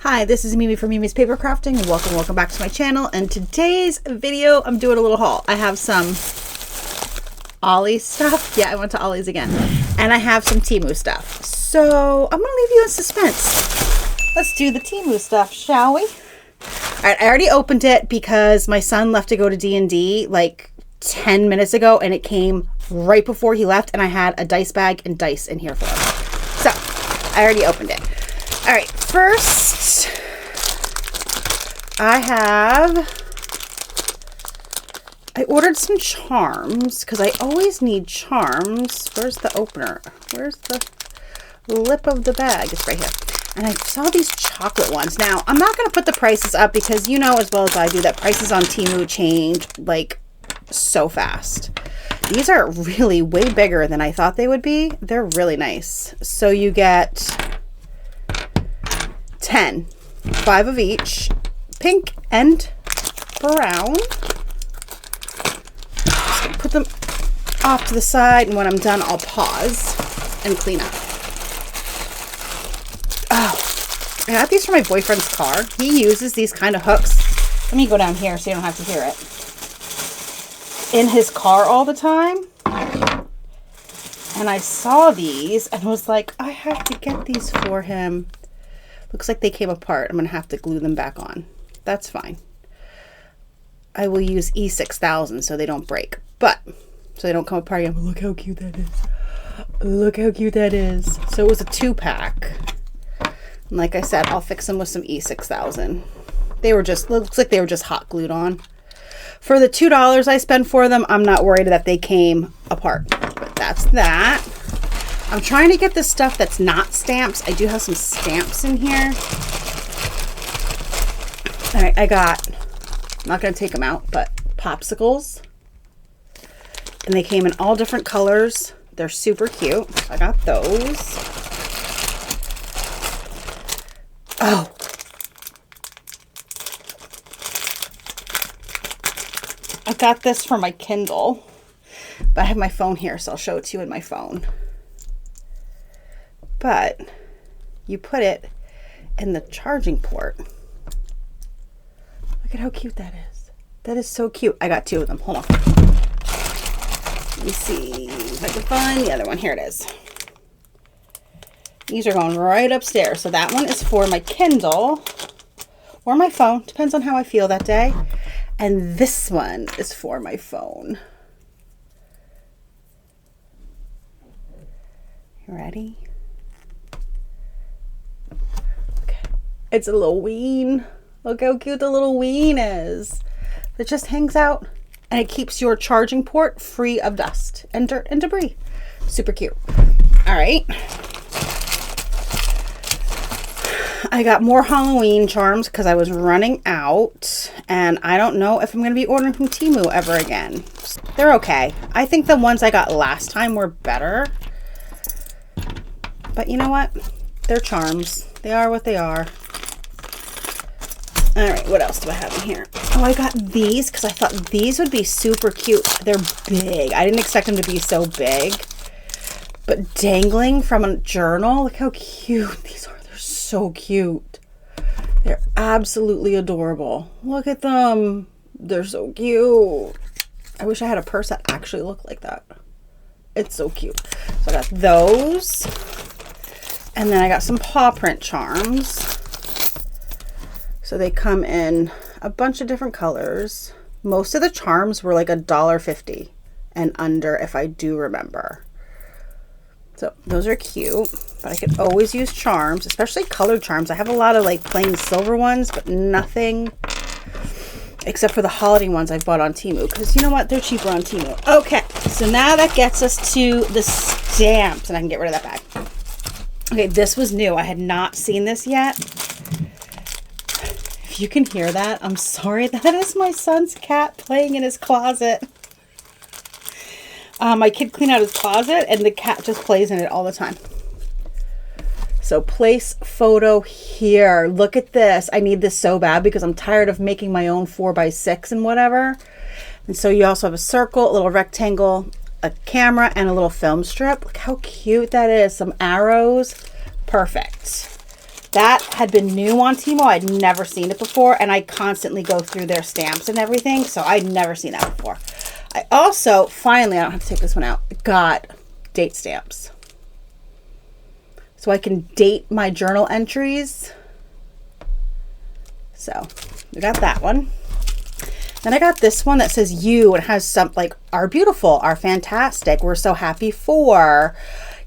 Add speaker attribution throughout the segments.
Speaker 1: Hi, this is Mimi from Mimi's Paper Crafting. Welcome back to my channel. And today's video, I'm doing a little haul. I have some Ollie stuff. Yeah, I went to Ollie's again. And I have some Temu stuff. So I'm gonna leave you in suspense. Let's do the Temu stuff, shall we? All right, I already opened it because my son left to go to D&D like 10 minutes ago, and it came right before he left, and I had a dice bag and dice in here for him. So I already opened it. All right, first I ordered some charms because I always need charms. Where's the opener? Where's the lip of the bag? It's right here. And I saw these chocolate ones. Now, I'm not going to put the prices up because you know as well as I do that prices on Temu change like so fast. These are really way bigger than I thought they would be. They're really nice. So you get 10, 5 of each, pink and brown. Just gonna put them off to the side, and when I'm done, I'll pause and clean up. Oh, I got these for my boyfriend's car. He uses these kind of hooks. Let me go down here so you don't have to hear it. In his car all the time. And I saw these and was like, I have to get these for him. Looks like they came apart. I'm going to have to glue them back on. That's fine. I will use E6000 so they don't break. But, so they don't come apart again. But look how cute that is. Look how cute that is. So it was a 2-pack. And like I said, I'll fix them with some E6000. They were just, looks like they were just hot glued on. For the $2 I spent for them, I'm not worried that they came apart. But that's that. I'm trying to get the stuff that's not stamps. I do have some stamps in here. All right, I got, I'm not going to take them out, but popsicles. And they came in all different colors. They're super cute. I got those. Oh. I got this for my Kindle, but I have my phone here, so I'll show it to you in my phone. But you put it in the charging port. Look at how cute that is. That is so cute. I got 2 of them. Hold on. Let me see if I can find the other one. Here it is. These are going right upstairs. So that one is for my Kindle or my phone. Depends on how I feel that day. And this one is for my phone. You ready? It's a little ween. Look how cute the little ween is. It just hangs out and it keeps your charging port free of dust and dirt and debris. Super cute. All right. I got more Halloween charms because I was running out, and I don't know if I'm going to be ordering from Temu ever again. They're okay. I think the ones I got last time were better. But you know what? They're charms. They are what they are. All right, what else do I have in here? Oh, I got these because I thought these would be super cute. They're big. I didn't expect them to be so big. But dangling from a journal, look how cute these are. They're so cute. They're absolutely adorable. Look at them. They're so cute. I wish I had a purse that actually looked like that. It's so cute. So I got those. And then I got some paw print charms. So they come in a bunch of different colors. Most of the charms were like $1.50 and under, if I do remember. So those are cute, but I could always use charms, especially colored charms. I have a lot of like plain silver ones, but nothing except for the holiday ones I've bought on Temu, because you know what? They're cheaper on Temu. Okay, so now that gets us to the stamps, and I can get rid of that bag. Okay, this was new. I had not seen this yet. If you can hear that, I'm sorry. That is my son's cat playing in his closet. My kid cleaned out his closet, and the cat just plays in it all the time. So place photo here. Look at this. I need this so bad because I'm tired of making my own 4x6 and whatever. And so you also have a circle, a little rectangle, a camera, and a little film strip. Look how cute that is. Some arrows. Perfect. That had been new on Temu. I'd never seen it before, and I constantly go through their stamps and everything, so I'd never seen that before. I also, finally, I don't have to take this one out, got date stamps. So I can date my journal entries. So, I got that one. Then I got this one that says you, and has some, like, are beautiful, are fantastic, we're so happy for...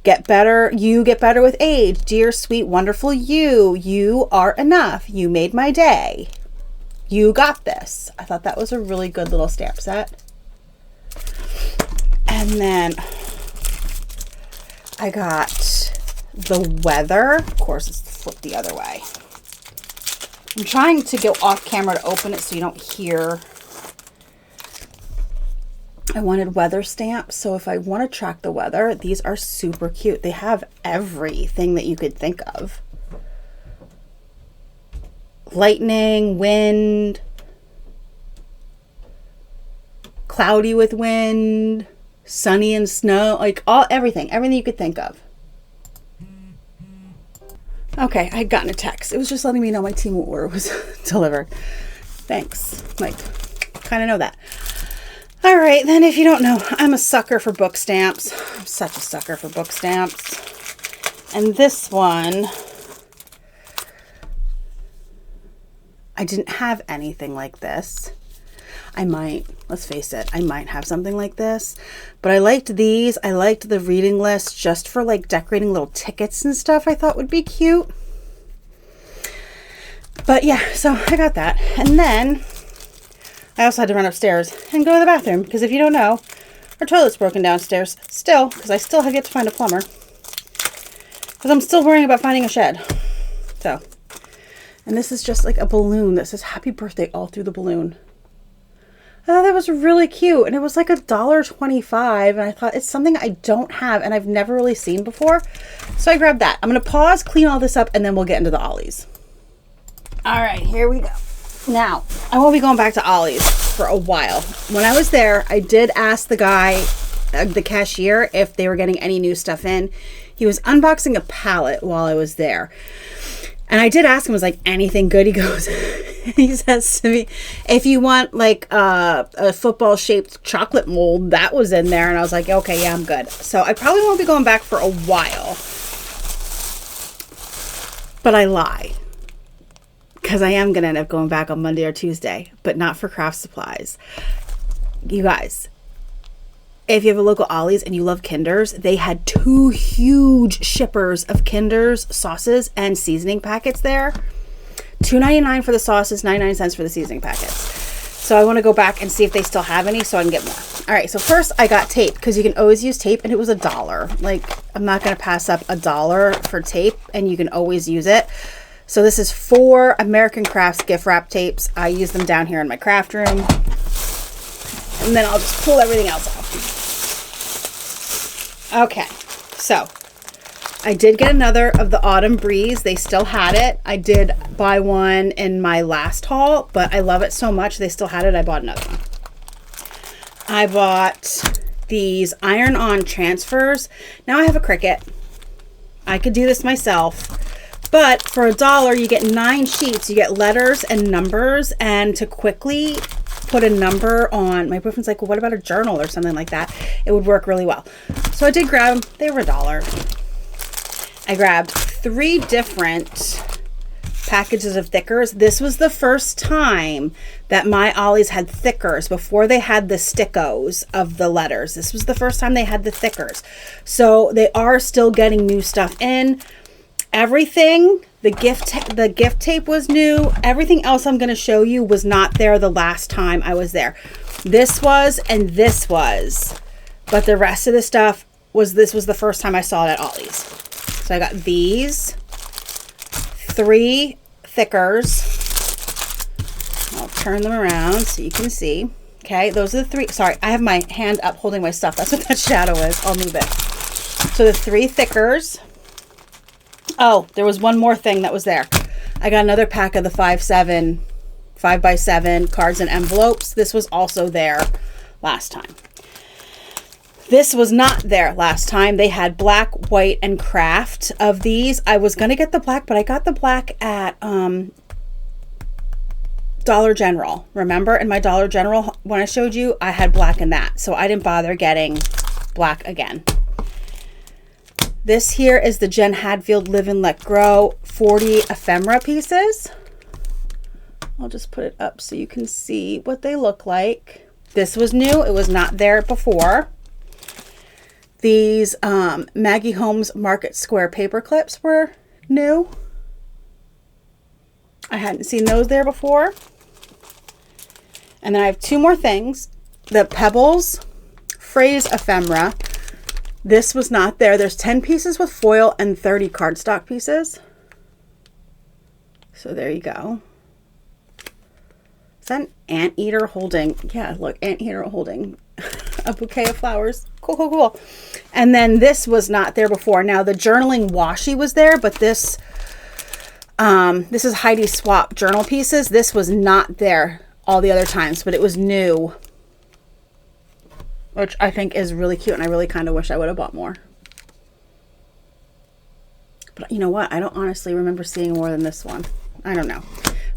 Speaker 1: Get better, you get better with age. Dear, sweet, wonderful you. You are enough. You made my day. You got this. I thought that was a really good little stamp set. And then I got the weather. Of course, it's flipped the other way. I'm trying to go off camera to open it so you don't hear. I wanted weather stamps, so if I want to track the weather, these are super cute. They have everything that you could think of. Lightning, wind, cloudy with wind, sunny and snow, like everything you could think of. Okay, I had gotten a text. It was just letting me know my Temu order was delivered. Thanks. Like, kind of know that. All right, then if you don't know, I'm a sucker for book stamps. I'm such a sucker for book stamps. And this one, I didn't have anything like this. I might, let's face it, I might have something like this. But I liked these. I liked the reading list just for like decorating little tickets and stuff I thought would be cute. But yeah, so I got that. And then I also had to run upstairs and go to the bathroom because if you don't know, our toilet's broken downstairs still because I still have yet to find a plumber because I'm still worrying about finding a shed. So, and this is just like a balloon that says happy birthday all through the balloon. I thought that was really cute and it was like $1.25 and I thought it's something I don't have and I've never really seen before. So I grabbed that. I'm going to pause, clean all this up, and then we'll get into the Ollies. All right, here we go. Now, I won't be going back to Ollie's for a while. When I was there, I did ask the guy, the cashier, if they were getting any new stuff in. He was unboxing a pallet while I was there. And I did ask him, was like, anything good? He goes, he says to me, if you want like a football-shaped chocolate mold, that was in there. And I was like, okay, yeah, I'm good. So I probably won't be going back for a while. But I lie. Because I am going to end up going back on Monday or Tuesday, but not for craft supplies. You guys, if you have a local Ollie's and you love Kinder's, they had 2 huge shippers of Kinder's sauces and seasoning packets there. $2.99 for the sauces, 99 cents for the seasoning packets. So I want to go back and see if they still have any so I can get more. All right, so first I got tape because you can always use tape and it was $1. Like, I'm not going to pass up $1 for tape and you can always use it. So this is 4 American Crafts gift wrap tapes. I use them down here in my craft room. And then I'll just pull everything else off. Okay, so I did get another of the Autumn Breeze. They still had it. I did buy one in my last haul, but I love it so much. They still had it. I bought another one. I bought these iron-on transfers. Now I have a Cricut. I could do this myself. But for $1, you get 9 sheets. You get letters and numbers. And to quickly put a number on, my boyfriend's like, well, what about a journal or something like that? It would work really well. So I did grab them. They were $1. I grabbed 3 different packages of thickers. This was the first time that my Ollie's had thickers before they had the stickos of the letters. This was the first time they had the thickers. So they are still getting new stuff in. Everything, the gift tape was new. Everything else I'm going to show you was not there the last time I was there. This was and this was. But the rest of the stuff was, this was the first time I saw it at Ollie's. So I got these 3 thickers. I'll turn them around so you can see. Okay, those are the 3. Sorry, I have my hand up holding my stuff. That's what that shadow is. I'll move it. So the 3 thickers. Oh, there was one more thing that was there. I got another pack of the 5x7 cards and envelopes. This was also there last time. This was not there last time. They had black, white, and craft of these. I was going to get the black, but I got the black at Dollar General. Remember in my Dollar General when I showed you, I had black in that. So I didn't bother getting black again. This here is the Jen Hadfield Live and Let Grow 40 ephemera pieces. I'll just put it up so you can see what they look like. This was new. It was not there before. These Maggie Holmes Market Square paper clips were new. I hadn't seen those there before. And then I have two more things. The Pebbles Phrase ephemera. This was not there. There's 10 pieces with foil and 30 cardstock pieces. So there you go. Is that an anteater holding? Yeah, look, anteater holding a bouquet of flowers. Cool, cool, cool. And then this was not there before. Now the journaling washi was there, but this is Heidi Swap journal pieces. This was not there all the other times, but it was new, which I think is really cute. And I really kind of wish I would have bought more. But you know what? I don't honestly remember seeing more than this one. I don't know.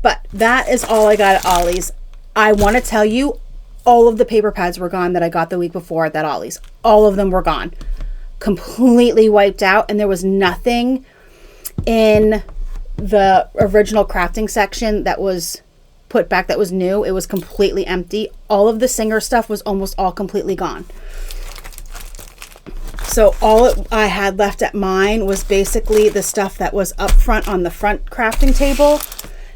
Speaker 1: But that is all I got at Ollie's. I want to tell you, all of the paper pads were gone that I got the week before at that Ollie's. All of them were gone. Completely wiped out. And there was nothing in the original crafting section that was put back that was new. It was completely empty. All of the Singer stuff was almost all completely gone. So all I had left at mine was basically the stuff that was up front on the front crafting table.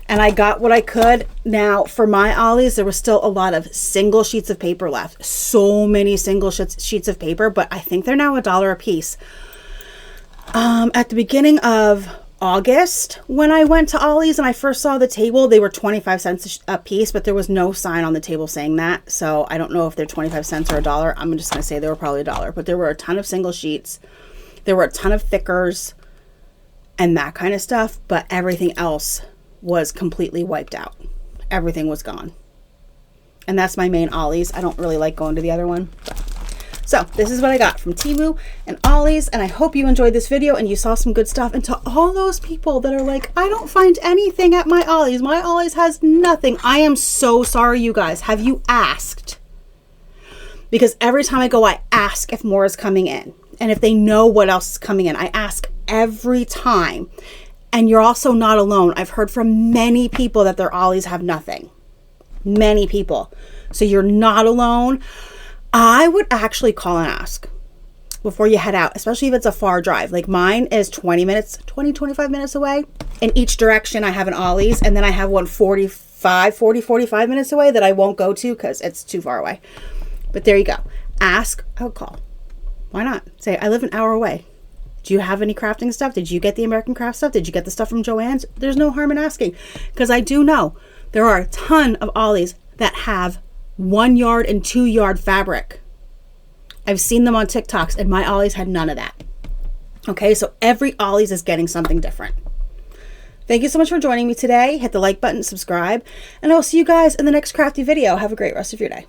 Speaker 1: And I got what I could. Now, for my Ollie's, there was still a lot of single sheets of paper left. So many single sheets of paper, but I think they're now $1 a piece. At the beginning of August, when I went to Ollie's and I first saw the table, they were 25 cents a piece, but there was no sign on the table saying that. So I don't know if they're 25 cents or $1. I'm just going to say they were probably $1. But there were a ton of single sheets. There were a ton of thickers and that kind of stuff. But everything else was completely wiped out. Everything was gone. And that's my main Ollie's. I don't really like going to the other one. So this is what I got from Temu and Ollie's, and I hope you enjoyed this video and you saw some good stuff. And to all those people that are like, I don't find anything at my Ollie's. My Ollie's has nothing. I am so sorry, you guys. Have you asked? Because every time I go, I ask if more is coming in and if they know what else is coming in. I ask every time. And you're also not alone. I've heard from many people that their Ollie's have nothing. Many people. So you're not alone. I would actually call and ask before you head out, especially if it's a far drive. Like mine is 25 minutes away. In each direction, I have an Ollie's, and then I have one 45 minutes away that I won't go to because it's too far away. But there you go. Ask, I would call. Why not? Say, I live an hour away. Do you have any crafting stuff? Did you get the American Craft stuff? Did you get the stuff from Joann's? There's no harm in asking, because I do know there are a ton of Ollie's that have 1 yard and 2 yard fabric. I've seen them on TikToks, and my Ollie's had none of that. Okay, so every Ollie's is getting something different. Thank you so much for joining me today. Hit the like button, subscribe, and I'll see you guys in the next crafty video. Have a great rest of your day.